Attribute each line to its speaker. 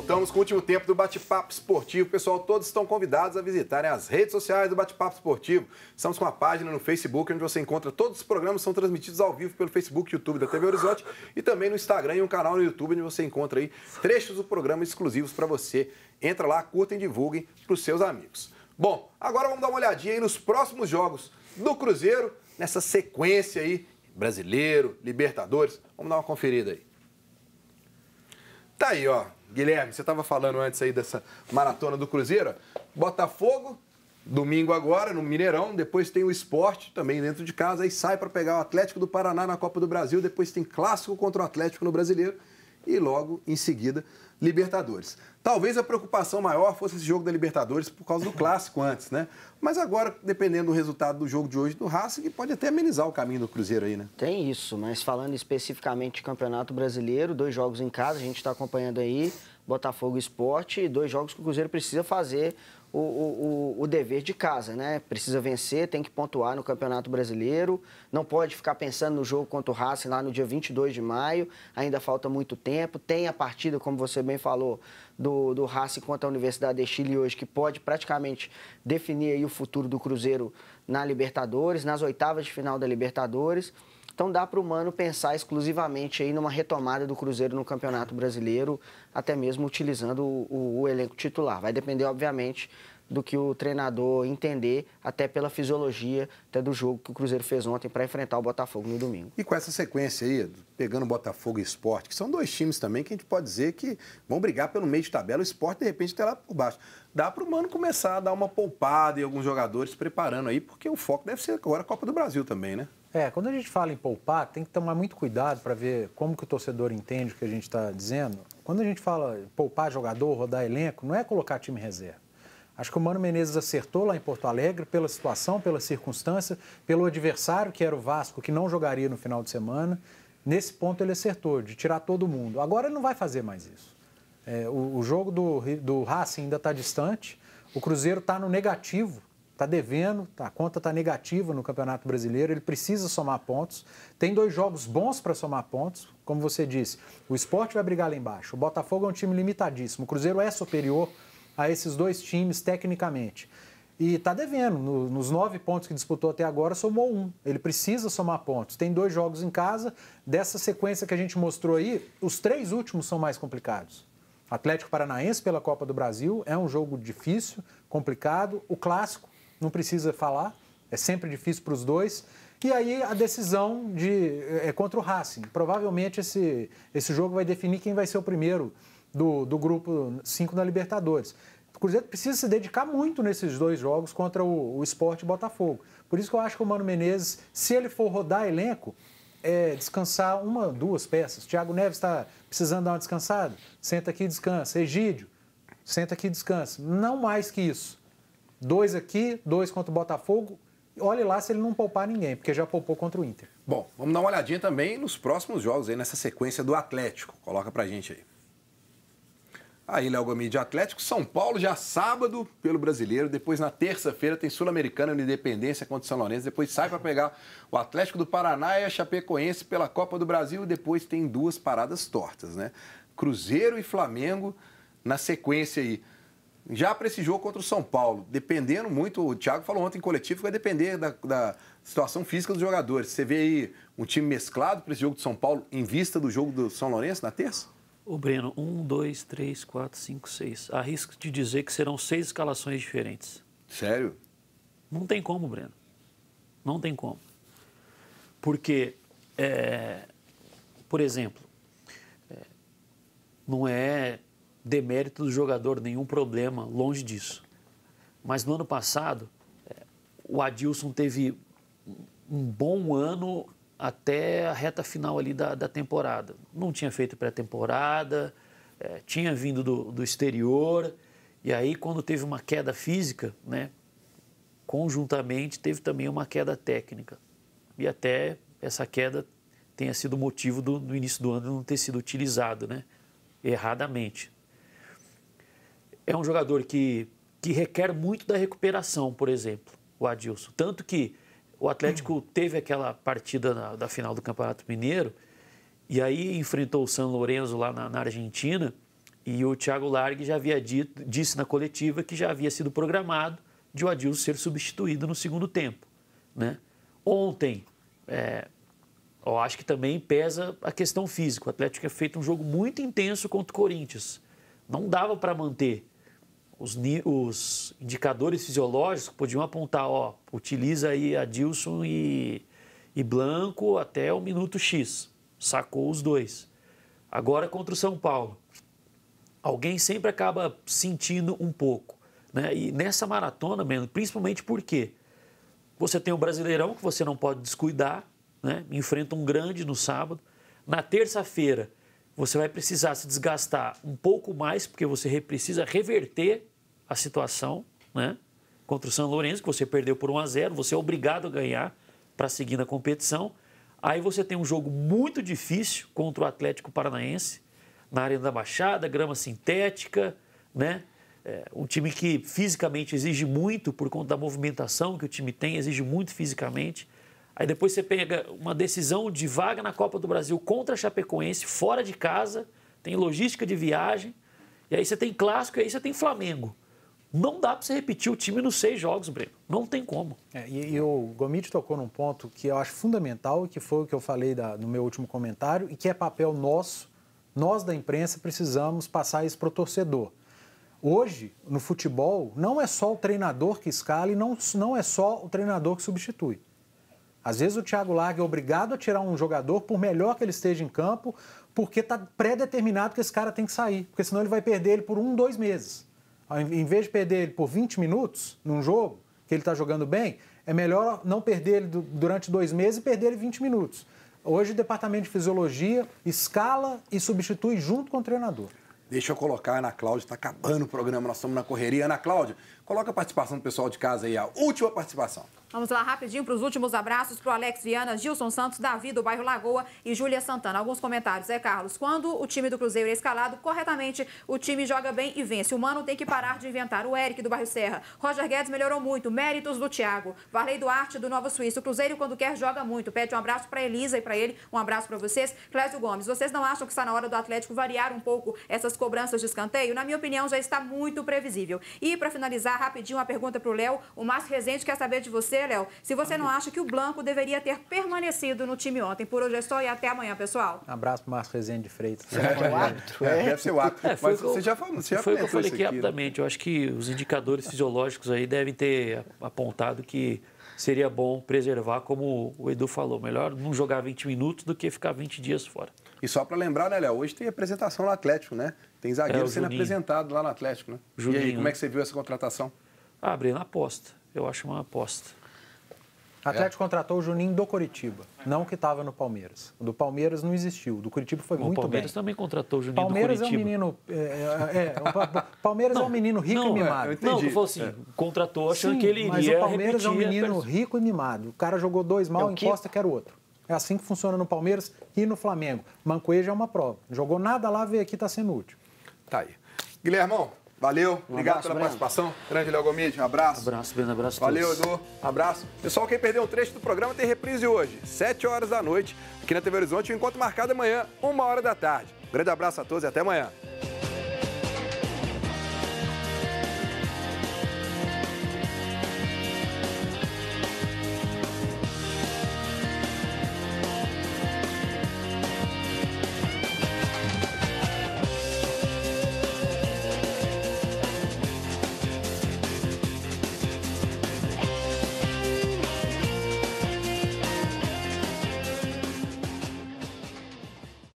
Speaker 1: Voltamos com o último tempo do Bate-Papo Esportivo. Pessoal, todos estão convidados a visitarem as redes sociais do Bate-Papo Esportivo. Estamos com uma página no Facebook, onde você encontra todos os programas, são transmitidos ao vivo pelo Facebook e YouTube da TV Horizonte e também no Instagram e um canal no YouTube, onde você encontra aí trechos do programa exclusivos para você. Entra lá, curtem e divulguem para os seus amigos. Bom, agora vamos dar uma olhadinha aí nos próximos jogos do Cruzeiro, nessa sequência aí, Brasileiro, Libertadores. Vamos dar uma conferida aí. Tá aí, ó. Guilherme, você estava falando antes aí dessa maratona do Cruzeiro. Botafogo, domingo agora, no Mineirão. Depois tem o Sport também dentro de casa. Aí sai para pegar o Atlético do Paraná na Copa do Brasil. Depois tem clássico contra o Atlético no Brasileiro. E logo, em seguida, Libertadores. Talvez a preocupação maior fosse esse jogo da Libertadores por causa do clássico antes, né? Mas agora, dependendo do resultado do jogo de hoje do Racing, pode até amenizar o caminho do Cruzeiro aí, né?
Speaker 2: Tem isso, mas falando especificamente de Campeonato Brasileiro, 2 jogos em casa, a gente está acompanhando aí, Botafogo e Sport, 2 jogos que o Cruzeiro precisa fazer o dever de casa, né? Precisa vencer, tem que pontuar no Campeonato Brasileiro, não pode ficar pensando no jogo contra o Racing lá no dia 22 de maio, ainda falta muito tempo, tem a partida, como você bem falou, do Racing contra a Universidade de Chile hoje, que pode praticamente definir aí o futuro do Cruzeiro na Libertadores, nas oitavas de final da Libertadores. Então dá para o Mano pensar exclusivamente aí numa retomada do Cruzeiro no Campeonato Brasileiro, até mesmo utilizando o elenco titular. Vai depender, obviamente, do que o treinador entender, até pela fisiologia até do jogo que o Cruzeiro fez ontem para enfrentar o Botafogo no domingo.
Speaker 1: E com essa sequência aí, pegando Botafogo e Sport, que são 2 times também que a gente pode dizer que vão brigar pelo meio de tabela, o Sport de repente está lá por baixo. Dá para o Mano começar a dar uma poupada em alguns jogadores preparando aí, porque o foco deve ser agora a Copa do Brasil também, né?
Speaker 3: Quando a gente fala em poupar, tem que tomar muito cuidado para ver como que o torcedor entende o que a gente está dizendo. Quando a gente fala em poupar jogador, rodar elenco, não é colocar time reserva. Acho que o Mano Menezes acertou lá em Porto Alegre pela situação, pela circunstância, pelo adversário, que era o Vasco, que não jogaria no final de semana. Nesse ponto ele acertou, de tirar todo mundo. Agora ele não vai fazer mais isso. O jogo do Racing ainda está distante, o Cruzeiro está no negativo, está devendo, a conta está negativa no Campeonato Brasileiro, ele precisa somar pontos. Tem 2 jogos bons para somar pontos, como você disse, o Sport vai brigar lá embaixo, o Botafogo é um time limitadíssimo, o Cruzeiro é superior a esses 2 times tecnicamente. E está devendo, nos 9 pontos que disputou até agora, somou 1. Ele precisa somar pontos. Tem 2 jogos em casa, dessa sequência que a gente mostrou aí, os 3 últimos são mais complicados. Atlético Paranaense pela Copa do Brasil é um jogo difícil, complicado. O clássico, não precisa falar, é sempre difícil para os 2. E aí a decisão contra o Racing. Provavelmente esse jogo vai definir quem vai ser o primeiro do grupo 5 da Libertadores. O Cruzeiro precisa se dedicar muito nesses 2 jogos contra o Sport e Botafogo. Por isso que eu acho que o Mano Menezes, se ele for rodar elenco, descansar 1, 2 peças. Thiago Neves está precisando dar uma descansada? Senta aqui e descansa. Egídio, senta aqui e descansa. Não mais que isso. 2 aqui, 2 contra o Botafogo. Olhe lá se ele não poupar ninguém, porque já poupou contra o Inter.
Speaker 1: Bom, vamos dar uma olhadinha também nos próximos jogos aí, nessa sequência do Atlético. Coloca pra gente aí. Aí, Léo Gomide, Atlético, São Paulo, já sábado pelo Brasileiro. Depois, na terça-feira, tem Sul-Americana no Independência contra o São Lourenço. Depois sai para pegar o Atlético do Paraná e a Chapecoense pela Copa do Brasil. Depois tem 2 paradas tortas, né? Cruzeiro e Flamengo na sequência aí. Já para esse jogo contra o São Paulo, dependendo muito, o Thiago falou ontem em coletivo, vai depender da situação física dos jogadores. Você vê aí um time mesclado para esse jogo de São Paulo em vista do jogo do São Lourenço na terça?
Speaker 4: Ô Breno, 1, 2, 3, 4, 5, 6. Arrisco de dizer que serão 6 escalações diferentes.
Speaker 1: Sério?
Speaker 4: Não tem como, Breno. Não tem como. Porque, por exemplo, não é demérito do jogador, nenhum problema, longe disso. Mas no ano passado, o Adilson teve um bom ano até a reta final ali da temporada. Não tinha feito pré-temporada, tinha vindo do exterior, e aí quando teve uma queda física, né, conjuntamente teve também uma queda técnica. E até essa queda tenha sido motivo no início do ano não ter sido utilizado, né, erradamente. É um jogador que requer muito da recuperação, por exemplo, o Adilson. Tanto que o Atlético teve aquela partida da final do Campeonato Mineiro e aí enfrentou o São Lourenço lá na Argentina E o Thiago Largue já havia disse na coletiva que já havia sido programado de o Adilson ser substituído no segundo tempo, né? Ontem, eu acho que também pesa a questão física. O Atlético tinha feito um jogo muito intenso contra o Corinthians. Não dava para manter. Os indicadores fisiológicos podiam apontar, utiliza aí Adilson e Blanco até o minuto X. Sacou os dois. Agora contra o São Paulo. Alguém sempre acaba sentindo um pouco, né? E nessa maratona, mesmo, principalmente porque você tem o Brasileirão, que você não pode descuidar, né? Enfrenta um grande no sábado. Na terça-feira, você vai precisar se desgastar um pouco mais, porque você precisa reverter a situação, né? Contra o São Lourenço, que você perdeu por 1-0, você é obrigado a ganhar para seguir na competição. Aí você tem um jogo muito difícil contra o Atlético Paranaense, na Arena da Baixada, grama sintética, né? Um time que fisicamente exige muito, por conta da movimentação que o time tem, exige muito fisicamente. Aí depois você pega uma decisão de vaga na Copa do Brasil contra a Chapecoense, fora de casa, tem logística de viagem, e aí você tem clássico, e aí você tem Flamengo. Não dá para você repetir o time nos 6 jogos, Breno. Não tem como.
Speaker 3: E o Gomide tocou num ponto que eu acho fundamental, que foi o que eu falei no meu último comentário, e que é papel nosso. Nós da imprensa precisamos passar isso para o torcedor. Hoje, no futebol, não é só o treinador que escala e não é só o treinador que substitui. Às vezes o Thiago Largue é obrigado a tirar um jogador, por melhor que ele esteja em campo, porque está pré-determinado que esse cara tem que sair, porque senão ele vai perder ele por 1-2 meses. Em vez de perder ele por 20 minutos num jogo, que ele está jogando bem, é melhor não perder ele durante 2 meses e perder ele 20 minutos. Hoje o Departamento de Fisiologia escala e substitui junto com o treinador.
Speaker 1: Deixa eu colocar a Ana Cláudia, está acabando o programa, nós estamos na correria. Ana Cláudia, coloca a participação do pessoal de casa aí, a última participação.
Speaker 5: Vamos lá rapidinho para os últimos abraços para o Alex Viana, Gilson Santos, Davi do bairro Lagoa e Júlia Santana. Alguns comentários, Carlos? Quando o time do Cruzeiro é escalado corretamente, o time joga bem e vence. O Mano tem que parar de inventar. O Eric do bairro Serra. Roger Guedes melhorou muito. Méritos do Thiago. Varley Duarte do Nova Suíça. O Cruzeiro, quando quer, joga muito. Pede um abraço para Elisa e para ele. Um abraço para vocês. Clésio Gomes, vocês não acham que está na hora do Atlético variar um pouco essas cobranças de escanteio? Na minha opinião, já está muito previsível. E para finalizar, rapidinho, uma pergunta para o Léo. O Márcio Rezende quer saber de você, Léo, se você não acha que o Blanco deveria ter permanecido no time ontem. Por hoje é só e até amanhã, pessoal.
Speaker 3: Um abraço para o Márcio Rezende de Freitas.
Speaker 1: Deve ser o árbitro. Mas você já falou,
Speaker 4: foi o que eu falei aqui rapidamente. Eu acho que os indicadores fisiológicos aí devem ter apontado que seria bom preservar, como o Edu falou. Melhor não jogar 20 minutos do que ficar 20 dias fora.
Speaker 1: E só para lembrar, né, Léo? Hoje tem apresentação no Atlético, né? Tem zagueiro sendo apresentado lá no Atlético, né?
Speaker 4: Juninho,
Speaker 1: e aí, como é que você viu essa contratação?
Speaker 4: Breno, aposta. Eu acho uma aposta.
Speaker 3: O Atlético contratou o Juninho do Coritiba, não que estava no Palmeiras. O do Palmeiras não existiu, o do Coritiba foi muito bem. O
Speaker 4: Palmeiras também contratou o Juninho
Speaker 3: Palmeiras
Speaker 4: do Coritiba.
Speaker 3: É um menino, Palmeiras é um menino rico e mimado.
Speaker 4: Não, eu falo assim, contratou achando que ele iria
Speaker 3: mas o Palmeiras é um menino rico e mimado. O cara jogou 2 mal, encosta, quer o outro. É assim que funciona no Palmeiras e no Flamengo. Mancoeja é uma prova. Não jogou nada lá, veio aqui, está sendo útil.
Speaker 1: Tá aí. Guilhermão, valeu. Obrigado pela participação. Grande Léo Gomide, um abraço.
Speaker 4: Abraço, Breno, abraço a
Speaker 1: todos. Valeu, Edu. Abraço. Pessoal, quem perdeu um trecho do programa tem reprise hoje, 7 horas da noite, aqui na TV Horizonte. O encontro marcado amanhã, 1h da tarde. Grande abraço a todos e até amanhã.